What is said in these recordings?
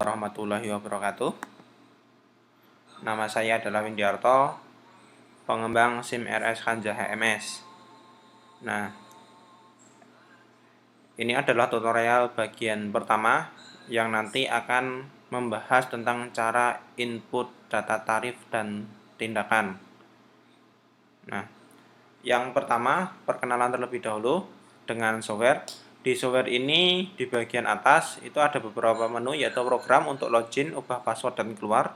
warahmatullahi wabarakatuh. Nama saya adalah Windiarto, pengembang SIM RS Hanja HMS. Nah, ini adalah tutorial bagian pertama yang nanti akan membahas tentang cara input data tarif dan tindakan. Nah, yang pertama, perkenalan terlebih dahulu dengan software. Di software ini, di bagian atas, itu ada beberapa menu, yaitu program untuk login, ubah password, dan keluar.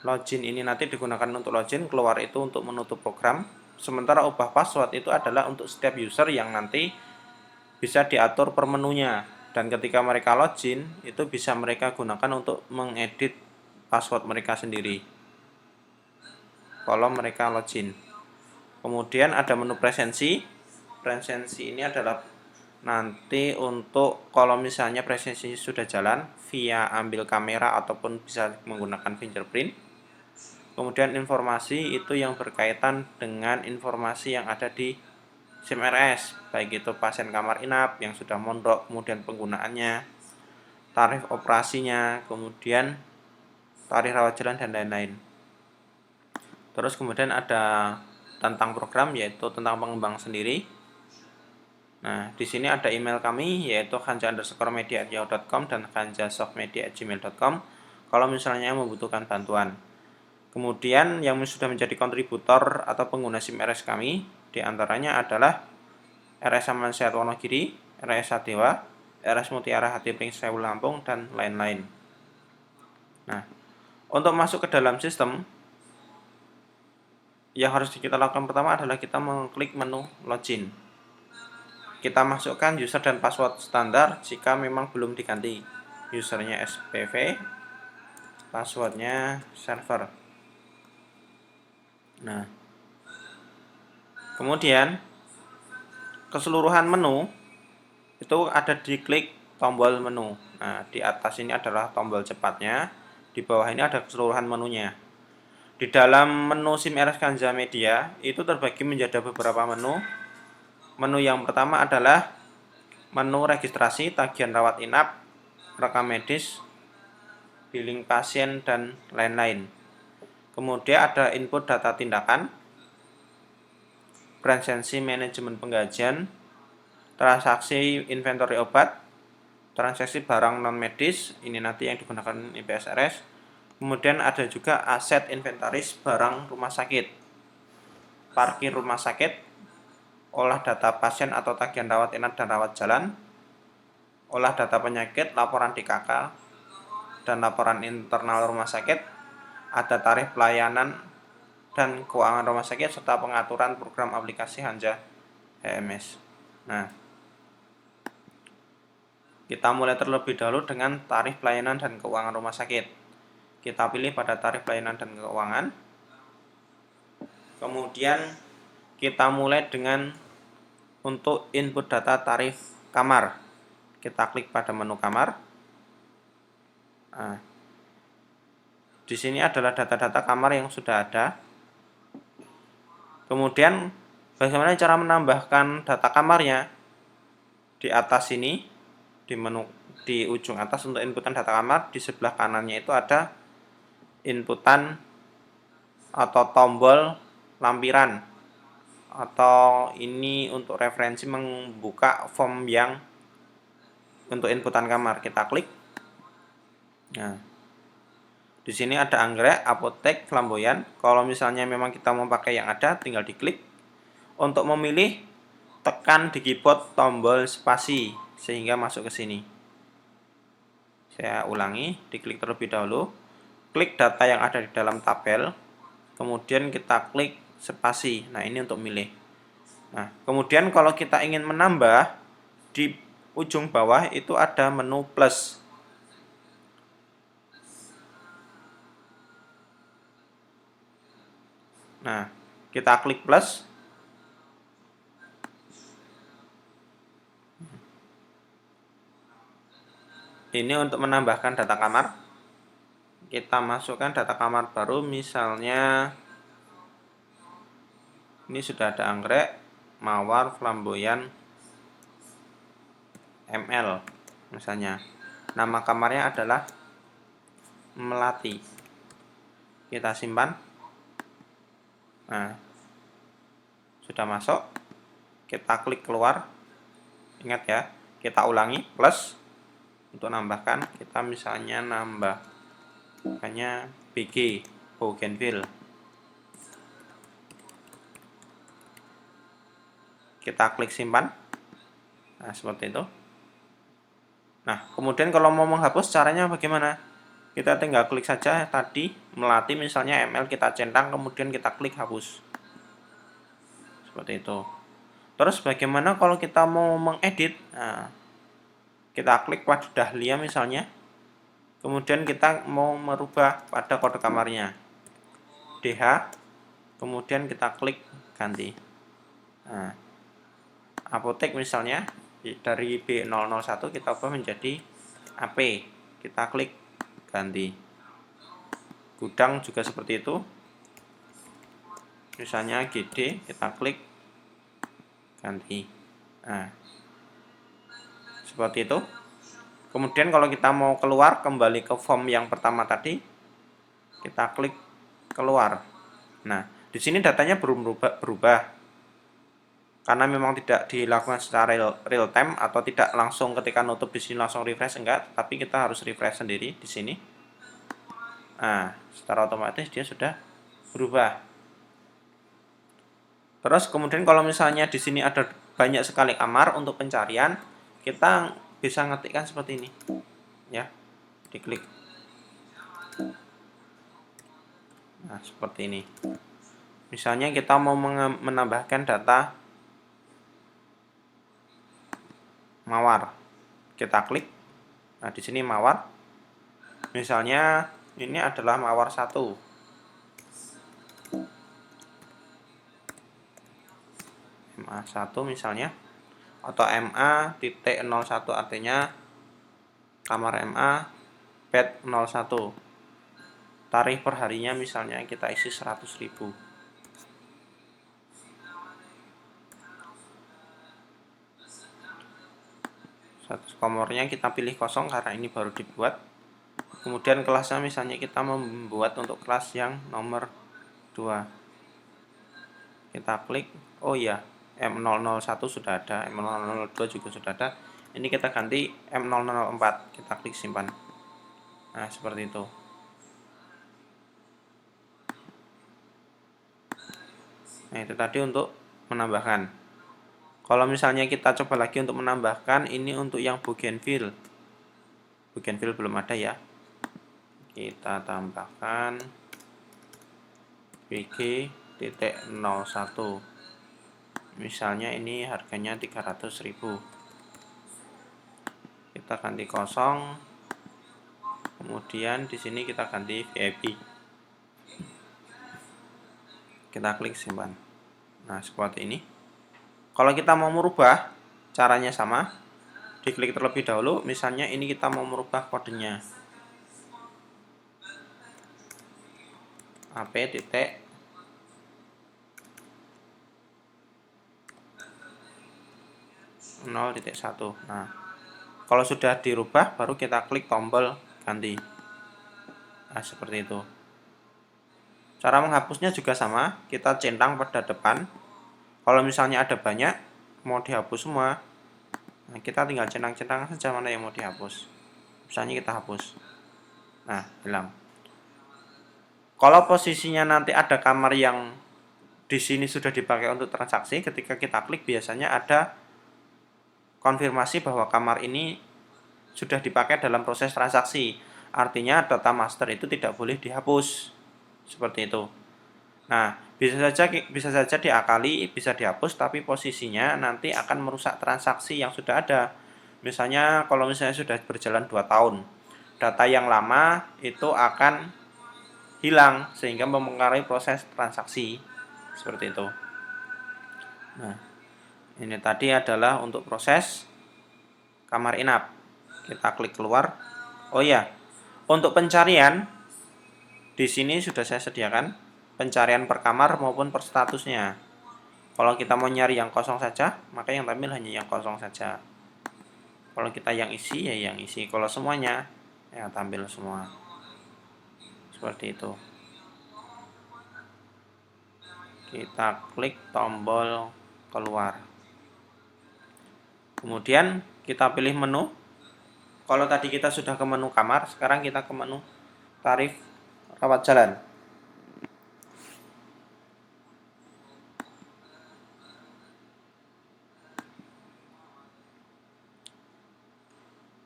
Login ini nanti digunakan untuk login, keluar itu untuk menutup program. Sementara ubah password itu adalah untuk setiap user yang nanti bisa diatur per menunya. Dan ketika mereka login, itu bisa mereka gunakan untuk mengedit password mereka sendiri kalau mereka login. Kemudian ada menu presensi. Presensi ini adalah nanti untuk kalau misalnya presensi sudah jalan via ambil kamera ataupun bisa menggunakan fingerprint. Kemudian informasi itu yang berkaitan dengan informasi yang ada di SIM RS, baik itu pasien kamar inap yang sudah mondok, kemudian penggunaannya, tarif operasinya, kemudian tarif rawat jalan dan lain-lain. Terus kemudian ada tentang program, yaitu tentang pengembang sendiri. Nah, di sini ada email kami, yaitu hanja_media@yahoo.com dan hanjasoftmedia@gmail.com kalau misalnya membutuhkan bantuan. Kemudian yang sudah menjadi kontributor atau pengguna SIM RS kami diantaranya adalah RS Amansyah Wonogiri, RS Sadewa, RS Mutiara Hatiping Sewu Lampung, dan lain-lain. Nah, untuk masuk ke dalam sistem, yang harus kita lakukan pertama adalah kita mengklik menu login. Kita masukkan user dan password standar jika memang belum diganti. Usernya SPV, passwordnya server. Nah, kemudian keseluruhan menu itu ada di klik tombol menu. Nah, di atas ini adalah tombol cepatnya, di bawah ini ada keseluruhan menunya. Di dalam menu SIM RS Hanja Media itu terbagi menjadi beberapa menu. Menu yang pertama adalah menu registrasi, tagihan rawat inap, rekam medis, billing pasien, dan lain-lain. Kemudian ada input data tindakan, presensi manajemen penggajian, transaksi inventory obat, transaksi barang non medis, ini nanti yang digunakan IPSRS. Kemudian ada juga aset inventaris barang rumah sakit, parkir rumah sakit, olah data pasien atau tagihan rawat inap dan rawat jalan, olah data penyakit, laporan DKK, dan laporan internal rumah sakit, ada tarif pelayanan dan keuangan rumah sakit, serta pengaturan program aplikasi Hanja HMS. Nah, kita mulai terlebih dahulu dengan tarif pelayanan dan keuangan rumah sakit. Kita pilih pada tarif pelayanan dan keuangan. Kemudian kita mulai dengan untuk input data tarif kamar. Kita klik pada menu kamar. Nah, di sini adalah data-data kamar yang sudah ada. Kemudian bagaimana cara menambahkan data kamarnya? Di atas sini, di menu di ujung atas untuk inputan data kamar, di sebelah kanannya itu ada inputan atau tombol lampiran, atau ini untuk referensi membuka form yang untuk inputan kamar. Kita klik. Nah, di sini ada anggrek, apotek, flamboyan. Kalau misalnya memang kita mau pakai yang ada, tinggal diklik. Untuk memilih, tekan di keyboard tombol spasi sehingga masuk ke sini. Saya ulangi, diklik terlebih dahulu. Klik data yang ada di dalam tabel. Kemudian kita klik spasi. Nah, ini untuk milih. Nah, kemudian kalau kita ingin menambah, di ujung bawah itu ada menu plus. Nah, kita klik plus. Ini untuk menambahkan data kamar. Kita masukkan data kamar baru, misalnya ini sudah ada anggrek, mawar, flamboyan, ML misalnya. Nama kamarnya adalah Melati. Kita simpan. Nah, sudah masuk. Kita klik keluar. Ingat ya, kita ulangi plus. Untuk nambahkan, kita misalnya nambah hanya BG Bougainville. Kita klik simpan. Nah, seperti itu. Nah, kemudian kalau mau menghapus caranya bagaimana? Kita tinggal klik saja tadi Melati misalnya ML, kita centang, kemudian kita klik hapus. Seperti itu. Terus bagaimana kalau kita mau mengedit? Nah, kita klik pada Dahlia misalnya. Kemudian kita mau merubah pada kode kamarnya. DH. Kemudian kita klik ganti. Nah, apotek misalnya dari B001 kita ubah menjadi AP. Kita klik ganti. Gudang juga seperti itu. Misalnya GD, kita klik ganti. Nah, seperti itu. Kemudian kalau kita mau keluar kembali ke form yang pertama tadi, kita klik keluar. Nah, di sini datanya belum berubah. Karena memang tidak dilakukan secara real time atau tidak langsung ketika nutup di sini langsung refresh, enggak, tapi kita harus refresh sendiri di sini. Nah, secara otomatis dia sudah berubah. Terus kemudian kalau misalnya di sini ada banyak sekali kamar untuk pencarian, kita bisa ngetikkan seperti ini. Ya, diklik. Nah, seperti ini. Misalnya kita mau menambahkan data mawar. Kita klik. Nah, di sini mawar. Misalnya ini adalah mawar 1. MA1 misalnya, atau MA.01 artinya kamar MA bed 01. Tarif perharinya misalnya kita isi 100.000. Komornya kita pilih kosong karena ini baru dibuat. Kemudian kelasnya misalnya kita membuat untuk kelas yang nomor 2. Kita klik, oh iya, M001 sudah ada, M002 juga sudah ada. Ini kita ganti M004, kita klik simpan. Nah, seperti itu. Nah, itu tadi untuk menambahkan. Kalau misalnya kita coba lagi untuk menambahkan, ini untuk yang Bougainville. Bougainville belum ada ya. Kita tambahkan BG.01. Misalnya ini harganya 300.000. Kita ganti kosong. Kemudian di sini kita ganti VIP. Kita klik simpan. Nah, seperti ini. Kalau kita mau merubah, caranya sama. Diklik terlebih dahulu, misalnya ini kita mau merubah kodenya. AP titik (0.1). Nah, kalau sudah dirubah, baru kita klik tombol ganti. Nah, seperti itu. Cara menghapusnya juga sama, kita centang pada depan. Kalau misalnya ada banyak, mau dihapus semua, nah kita tinggal centang-centang saja mana yang mau dihapus. Misalnya kita hapus. Nah, hilang. Kalau posisinya nanti ada kamar yang di sini sudah dipakai untuk transaksi, ketika kita klik biasanya ada konfirmasi bahwa kamar ini sudah dipakai dalam proses transaksi. Artinya data master itu tidak boleh dihapus. Seperti itu. Nah, bisa saja diakali, bisa dihapus, tapi posisinya nanti akan merusak transaksi yang sudah ada. Misalnya kalau misalnya sudah berjalan 2 tahun, data yang lama itu akan hilang sehingga mempengaruhi proses transaksi. Seperti itu. Nah, ini tadi adalah untuk proses kamar inap. Kita klik keluar. Oh ya, untuk pencarian di sini sudah saya sediakan pencarian per kamar maupun per statusnya. Kalau kita mau nyari yang kosong saja, maka yang tampil hanya yang kosong saja. Kalau kita yang isi, ya yang isi. Kalau semuanya, ya tampil semua. Seperti itu. Kita klik tombol keluar. Kemudian kita pilih menu. Kalau tadi kita sudah ke menu kamar, sekarang kita ke menu tarif rawat jalan.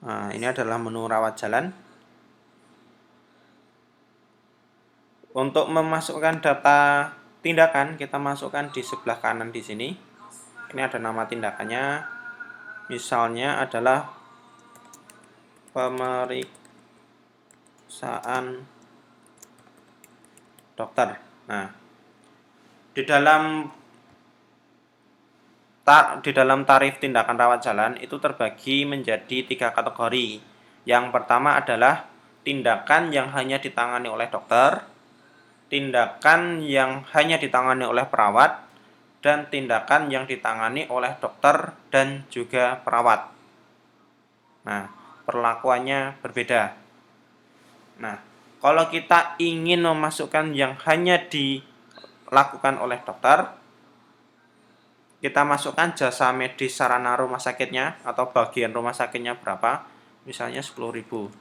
Nah, ini adalah menu rawat jalan. Untuk memasukkan data tindakan, kita masukkan di sebelah kanan di sini. Ini ada nama tindakannya. Misalnya adalah pemeriksaan dokter. Nah, di dalam tarif tindakan rawat jalan itu terbagi menjadi 3 kategori. Yang pertama adalah tindakan yang hanya ditangani oleh dokter, tindakan yang hanya ditangani oleh perawat, dan tindakan yang ditangani oleh dokter dan juga perawat. Nah, perlakuannya berbeda. Nah, kalau kita ingin memasukkan yang hanya dilakukan oleh dokter, kita masukkan jasa medis sarana rumah sakitnya atau bagian rumah sakitnya berapa, misalnya 10.000.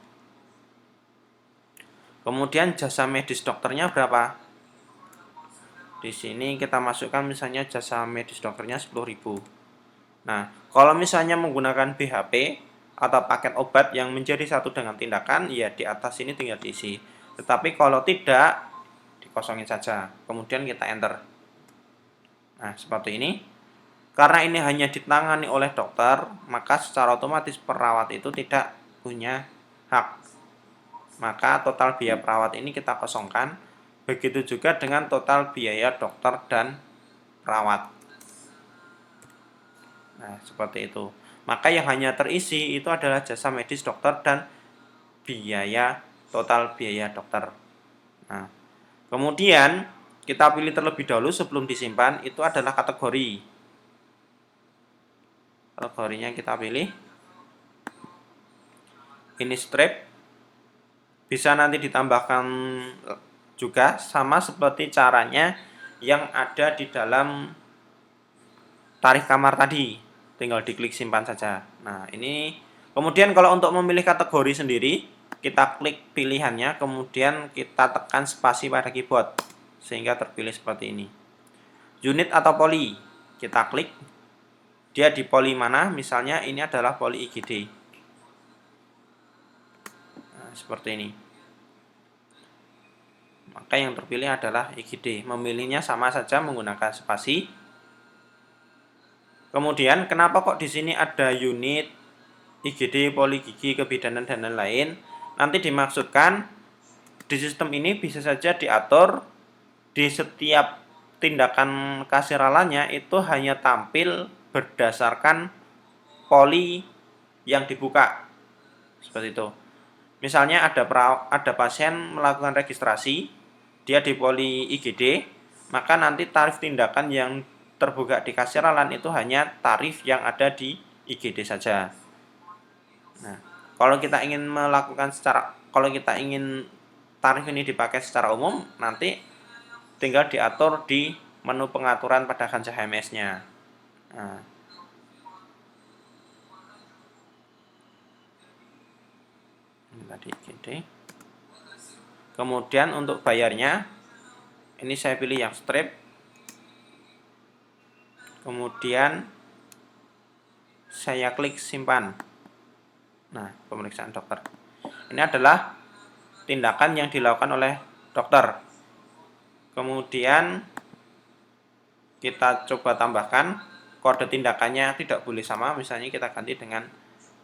Kemudian jasa medis dokternya berapa? Di sini kita masukkan misalnya jasa medis dokternya 10.000. Nah, kalau misalnya menggunakan BHP atau paket obat yang menjadi satu dengan tindakan, ya di atas ini tinggal diisi. Tetapi kalau tidak, dikosongin saja. Kemudian kita enter. Nah, seperti ini. Karena ini hanya ditangani oleh dokter, maka secara otomatis perawat itu tidak punya hak. Maka total biaya perawat ini kita kosongkan. Begitu juga dengan total biaya dokter dan perawat. Nah, seperti itu. Maka yang hanya terisi itu adalah jasa medis dokter dan total biaya dokter. Nah, kemudian kita pilih terlebih dahulu sebelum disimpan, itu adalah kategori. Kategorinya kita pilih. Ini strip. Bisa nanti ditambahkan juga sama seperti caranya yang ada di dalam tarif kamar tadi. Tinggal diklik simpan saja. Nah, ini kemudian kalau untuk memilih kategori sendiri, kita klik pilihannya, kemudian kita tekan spasi pada keyboard sehingga terpilih seperti ini. Unit atau poli, kita klik. Dia di poli mana? Misalnya ini adalah poli IGD. Nah, seperti ini. Maka yang terpilih adalah IGD. Memilihnya sama saja menggunakan spasi. Kemudian kenapa kok di sini ada unit, IGD, poli gigi, kebidanan dan lain-lain? Nanti dimaksudkan di sistem ini bisa saja diatur di setiap tindakan kasiralannya itu hanya tampil berdasarkan poli yang dibuka. Seperti itu. Misalnya ada pasien melakukan registrasi, dia di poli IGD, maka nanti tarif tindakan yang terbuka di kasiralan itu hanya tarif yang ada di IGD saja. Nah, kalau kita ingin tarif ini dipakai secara umum, nanti tinggal diatur di menu pengaturan pada kancah HMS-nya. Nah, ini tadi IGD. Kemudian untuk bayarnya, ini saya pilih yang strip. Kemudian saya klik simpan. Nah, pemeriksaan dokter. Ini adalah tindakan yang dilakukan oleh dokter. Kemudian kita coba tambahkan kode tindakannya tidak boleh sama, misalnya kita ganti dengan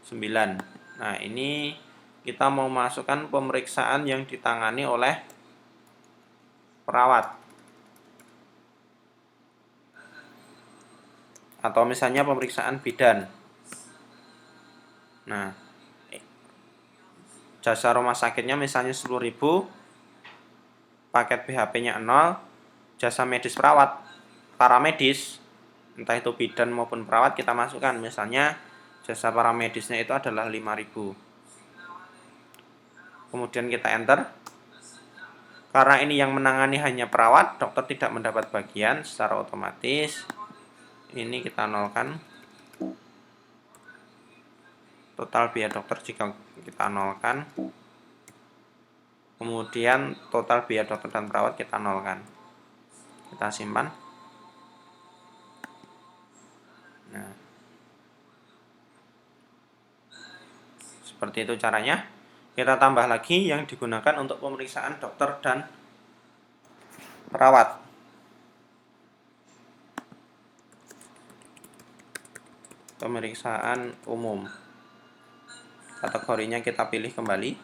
9. Nah, ini kita mau masukkan pemeriksaan yang ditangani oleh perawat. Atau misalnya pemeriksaan bidan. Nah, jasa rumah sakitnya misalnya 10.000, paket BHP-nya 0, jasa medis paramedis, entah itu bidan maupun perawat kita masukkan. Misalnya jasa paramedisnya itu adalah 5.000. Kemudian kita enter. Karena ini yang menangani hanya perawat, dokter tidak mendapat bagian secara otomatis. Ini kita nolkan. Total biaya dokter jika kita nolkan. Kemudian total biaya dokter dan perawat kita nolkan. Kita simpan. Nah, seperti itu caranya. Kita tambah lagi yang digunakan untuk pemeriksaan dokter dan perawat. Pemeriksaan umum. Kategorinya kita pilih kembali.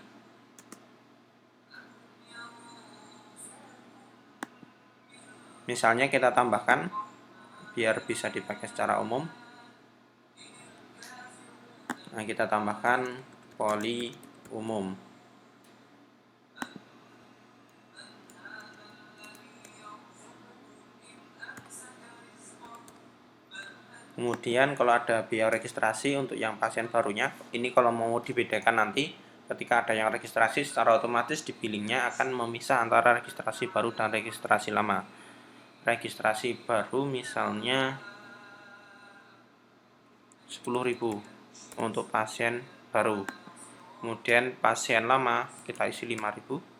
Misalnya kita tambahkan biar bisa dipakai secara umum. Nah, kita tambahkan poli umum. Kemudian kalau ada biaya registrasi untuk yang pasien barunya, ini kalau mau dibedakan nanti ketika ada yang registrasi secara otomatis di billingnya akan memisah antara registrasi baru dan registrasi lama. Registrasi baru misalnya 10.000 untuk pasien baru. Kemudian pasien lama kita isi 5.000.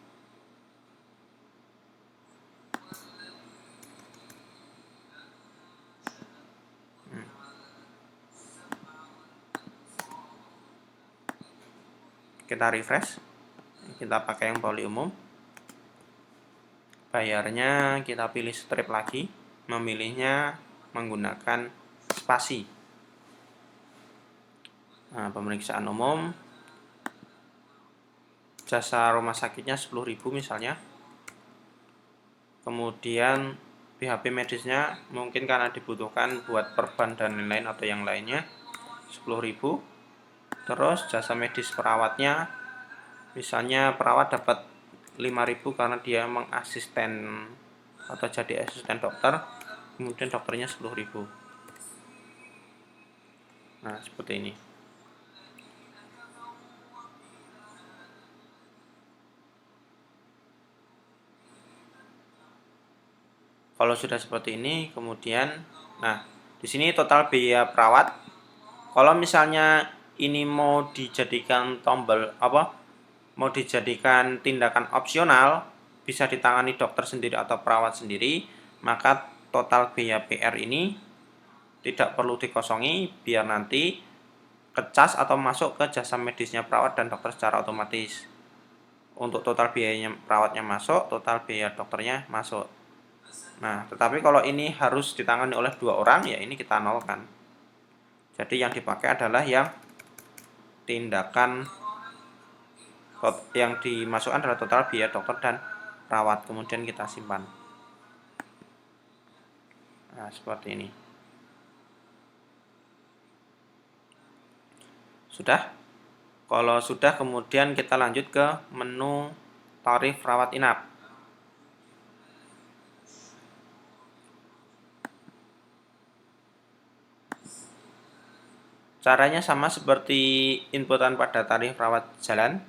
Kita refresh. Kita pakai yang poli umum. Bayarnya kita pilih strip lagi. Memilihnya menggunakan spasi. Nah, pemeriksaan umum. Jasa rumah sakitnya 10.000 misalnya. Kemudian BHP medisnya mungkin karena dibutuhkan buat perban dan lain-lain atau yang lainnya 10.000. Terus jasa medis perawatnya misalnya perawat dapat 5.000 karena dia mengasisten atau jadi asisten dokter, kemudian dokternya 10.000. Nah, seperti ini. Kalau sudah seperti ini, kemudian nah, di sini total biaya perawat. Kalau misalnya ini mau dijadikan tombol mau dijadikan tindakan opsional, bisa ditangani dokter sendiri atau perawat sendiri, maka total biaya PR ini tidak perlu dikosongi biar nanti kecas atau masuk ke jasa medisnya perawat dan dokter secara otomatis. Untuk total biayanya perawatnya masuk, total biaya dokternya masuk. Nah, tetapi kalau ini harus ditangani oleh 2 orang, ya ini kita nolkan. Jadi yang dipakai adalah yang tindakan yang dimasukkan adalah total biaya dokter dan perawat. Kemudian kita simpan. Nah, seperti ini. Sudah? Kalau sudah, kemudian kita lanjut ke menu tarif rawat inap. Caranya sama seperti inputan pada tarif rawat jalan.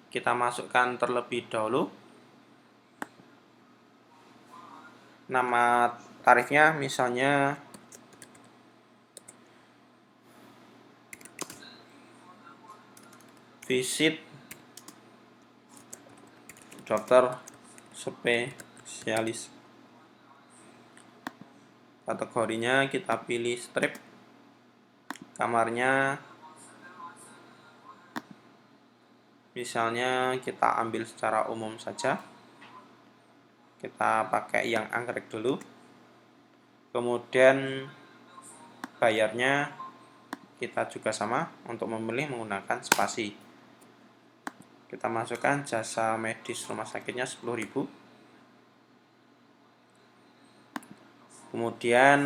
Kita masukkan terlebih dahulu nama tarifnya, misalnya visit dokter spesialis. Kategorinya kita pilih strip. Kamarnya misalnya kita ambil secara umum saja. Kita pakai yang anggrek dulu. Kemudian bayarnya kita juga sama, untuk memilih menggunakan spasi. Kita masukkan jasa medis rumah sakitnya 10.000. Kemudian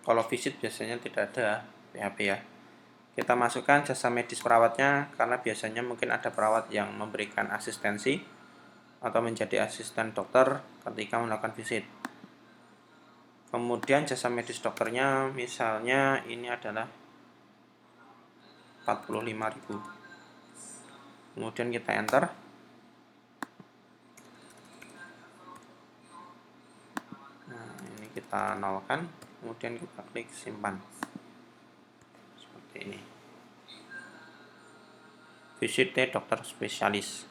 kalau visit biasanya tidak ada PHP ya. Kita masukkan jasa medis perawatnya karena biasanya mungkin ada perawat yang memberikan asistensi atau menjadi asisten dokter ketika melakukan visit. Kemudian jasa medis dokternya misalnya ini adalah 45.000. Kemudian kita enter. kita nolkan, kemudian kita klik simpan. Seperti ini. Visit dokter spesialis.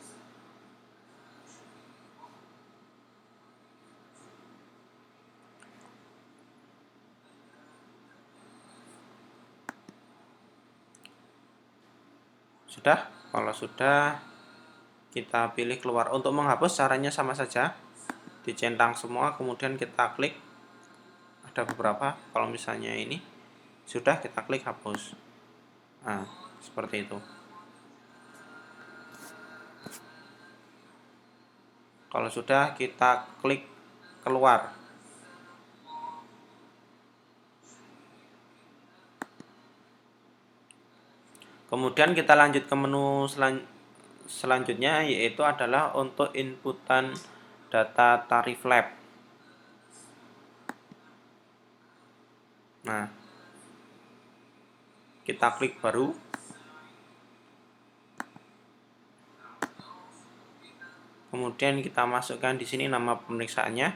Sudah? Kalau sudah, kita pilih keluar. Untuk menghapus caranya sama saja. Dicentang semua, kemudian kita klik. Ada beberapa, kalau misalnya ini sudah, kita klik hapus. Nah, seperti itu. Kalau sudah, kita klik keluar. Kemudian kita lanjut ke menu selanjutnya, yaitu adalah untuk inputan data tarif lab. Nah, kita klik baru. Kemudian kita masukkan di sini nama pemeriksaannya.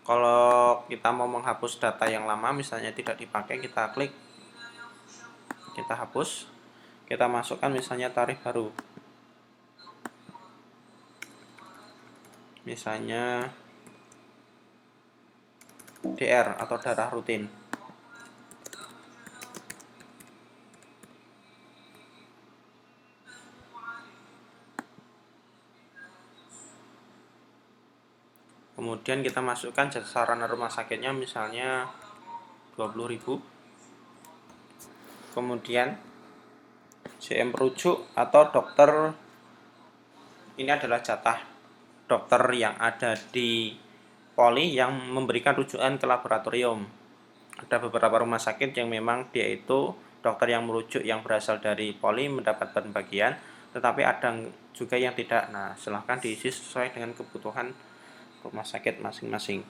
Kalau kita mau menghapus data yang lama, misalnya tidak dipakai, kita klik, kita hapus. Kita masukkan misalnya tarif baru. Misalnya DR atau darah rutin. Kemudian kita masukkan sarana rumah sakitnya, misalnya 20.000. Kemudian JM perujuk atau dokter, ini adalah jatah dokter yang ada di poli yang memberikan rujukan ke laboratorium. Ada beberapa rumah sakit yang memang dia itu dokter yang merujuk yang berasal dari poli mendapatkan bagian, tetapi ada juga yang tidak. Nah, silahkan diisi sesuai dengan kebutuhan rumah sakit masing-masing.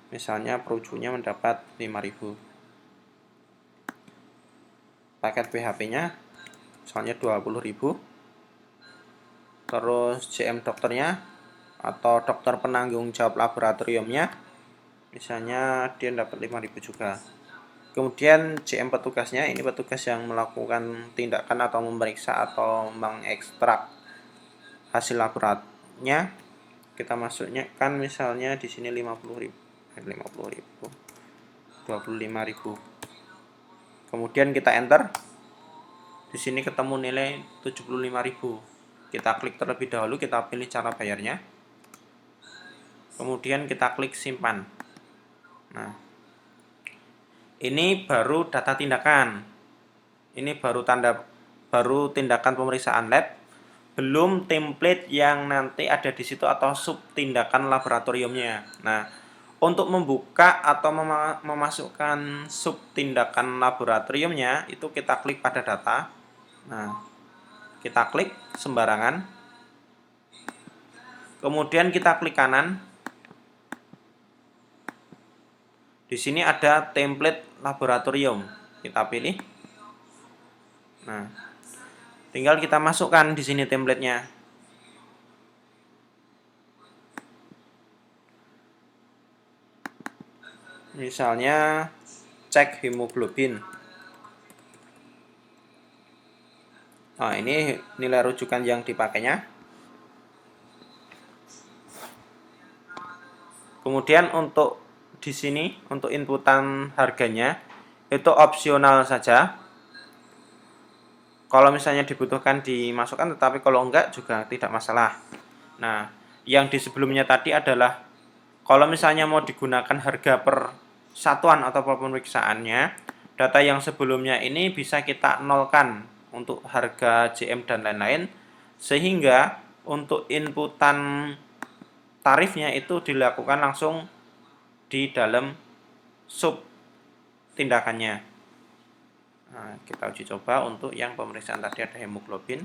Misalnya perujuknya mendapat 5.000. Paket BHP-nya misalnya 20.000. Terus JM dokternya atau dokter penanggung jawab laboratoriumnya misalnya dia dapat 5.000 juga. Kemudian JM petugasnya, ini petugas yang melakukan tindakan atau memeriksa atau mengekstrak hasil laboratoriumnya, kita masuknya kan misalnya di sini 50.000, 25.000. Kemudian kita enter. Di sini ketemu nilai 75.000. Kita klik terlebih dahulu, kita pilih cara bayarnya. Kemudian kita klik simpan. Nah, ini baru data tindakan. Ini baru tindakan pemeriksaan lab, belum template yang nanti ada di situ atau sub tindakan laboratoriumnya. Nah, untuk membuka atau memasukkan sub tindakan laboratoriumnya itu kita klik pada data. Nah, kita klik sembarangan. Kemudian kita klik kanan. Di sini ada template laboratorium. Kita pilih. Nah, tinggal kita masukkan di sini templatenya. Misalnya cek hemoglobin. Nah, ini nilai rujukan yang dipakainya. Kemudian untuk di sini untuk inputan harganya itu opsional saja. Kalau misalnya dibutuhkan dimasukkan, tetapi kalau enggak juga tidak masalah. Nah, yang di sebelumnya tadi adalah kalau misalnya mau digunakan harga per satuan atau pemeriksaannya, data yang sebelumnya ini bisa kita nolkan untuk harga JM dan lain-lain, sehingga untuk inputan tarifnya itu dilakukan langsung di dalam sub tindakannya. Nah, kita uji coba untuk yang pemeriksaan tadi ada hemoglobin.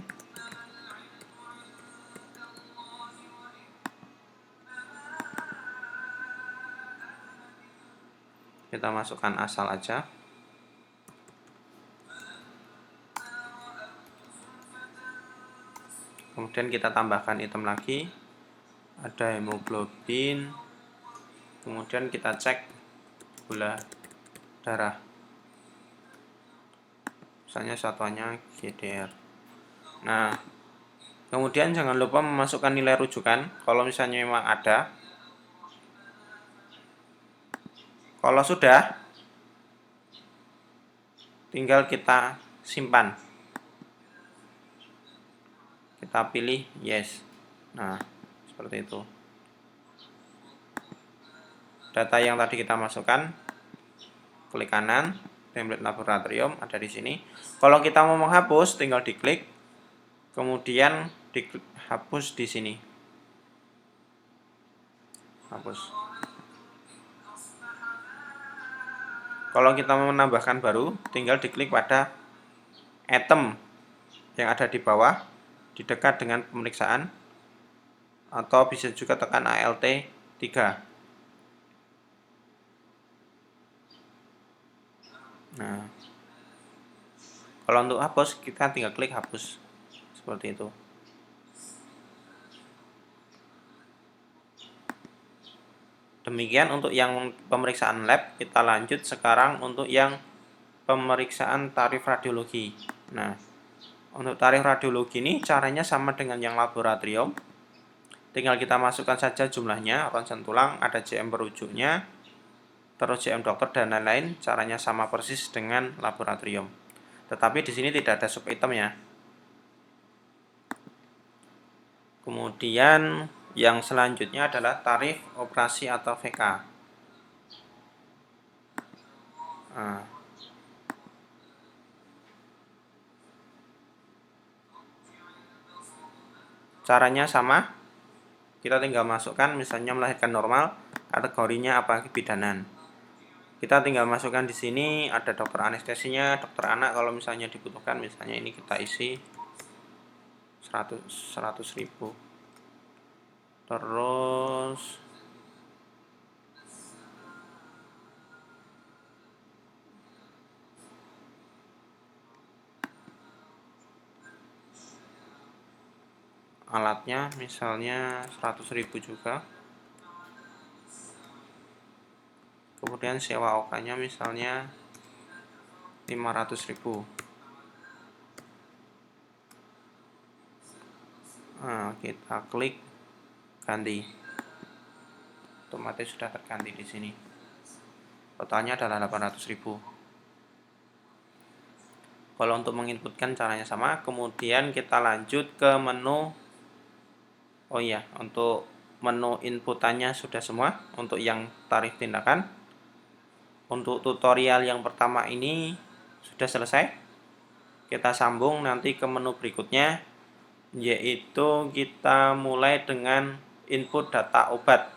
Kita masukkan asal aja. Kemudian kita tambahkan item lagi. Ada hemoglobin. Kemudian kita cek gula darah. Misalnya satuannya GDR. Nah, kemudian jangan lupa memasukkan nilai rujukan kalau misalnya memang ada. Kalau sudah, tinggal kita simpan. Kita pilih yes. Nah, seperti itu. Data yang tadi kita masukkan, klik kanan, template laboratorium ada di sini. Kalau kita mau menghapus, tinggal diklik, kemudian dihapus di sini. Hapus. Kalau kita mau menambahkan baru, tinggal diklik pada item yang ada di bawah, di dekat dengan pemeriksaan, atau bisa juga tekan ALT 3. Nah, kalau untuk hapus, kita tinggal klik hapus. Seperti itu. Demikian untuk yang pemeriksaan lab. Kita lanjut sekarang untuk yang pemeriksaan tarif radiologi. Nah, untuk tarif radiologi ini caranya sama dengan yang laboratorium. Tinggal kita masukkan saja jumlahnya, ronsen tulang, ada JM perujuknya, terus JM dokter dan lain-lain. Caranya sama persis dengan laboratorium. Tetapi di sini tidak ada sub item ya. Kemudian yang selanjutnya adalah tarif operasi atau VK. Nah, caranya sama. Kita tinggal masukkan misalnya melahirkan normal, kategorinya apa, kebidanan. Kita tinggal masukkan di sini ada dokter anestesinya, dokter anak kalau misalnya dibutuhkan, misalnya ini kita isi 100.000. Terus alatnya misalnya 100.000 juga. Kemudian sewa OK-nya misalnya 500.000. Nah, kita klik ganti. Otomatis sudah terganti di sini. Totalnya adalah 800.000. Kalau untuk menginputkan caranya sama. Kemudian kita lanjut ke menu. Oh iya, untuk menu inputannya sudah semua. Untuk yang tarif tindakan, untuk tutorial yang pertama ini sudah selesai. Kita sambung nanti ke menu berikutnya, yaitu kita mulai dengan input data obat.